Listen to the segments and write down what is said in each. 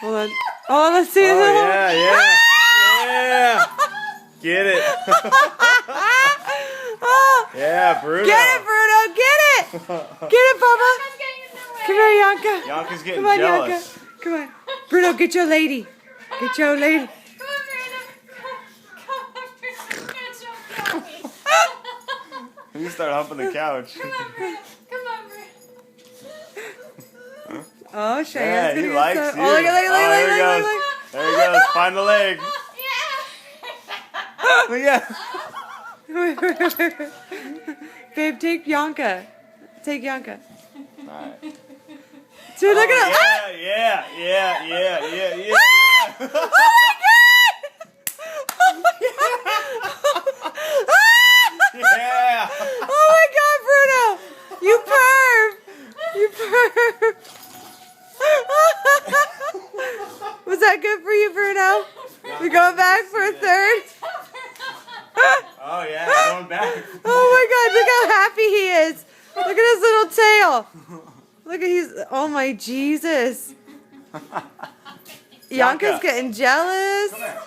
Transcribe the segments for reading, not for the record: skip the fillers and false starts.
Hold on. Oh, let's see. Oh, yeah, yeah. Yeah. Get it. Oh, Yeah, Bruno. get it, Bruno. Get it. Get it, Bubba. Come here, Yanka. Yanka's getting Come on, jealous. Yanka. Come on. Bruno, get your lady. Get your lady. You start humping the couch. Oh, Yeah, Cheyenne's he gonna likes get you. so. Oh, look, There he goes. look. There he goes. Find the leg. Look at. Babe, take Yanka. Take Yanka. Alright. Dude, look at him. Yeah. Oh my god! Oh my god! Yeah. Oh my god, Bruno! You perv! You perv! Was that good for you, Bruno? We going back for a third? Oh yeah, going back. Oh my god, look how happy he is! Look at his little tail! Look at he's, oh my Jesus! Yanka's getting jealous. Come here.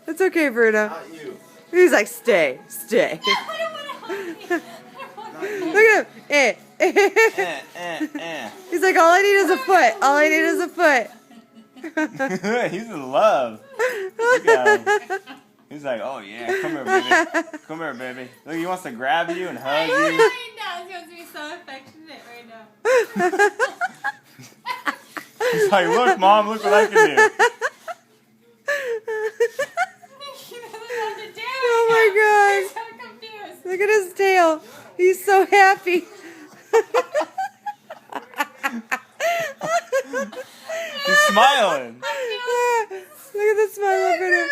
It's okay, Bruno. Not you. He's like, stay. Look at him. He's like, all I need is a foot. All I need is a foot. He's in love. Look at him. He's like, oh yeah, come here, baby. Come here, baby. Look, he wants to grab you and hug you. He wants to be so affectionate right now. He's like, look, Mom, look what I can do. He doesn't know what to do. Oh my god. He's so confused. Look at his tail. He's so happy. He's smiling. Look at the smile up in him.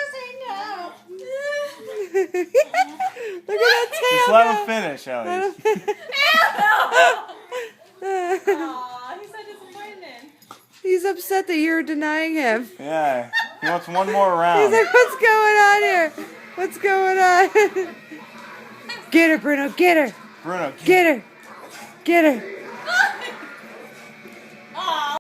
Look at that tail. Just let him finish, Ellie. Aw, he's so disappointed. He's upset that you're denying him. Yeah, he wants one more He's round. like, what's going on here? What's going on? Get her, Bruno. Get her. Bruno, Get her. Get her.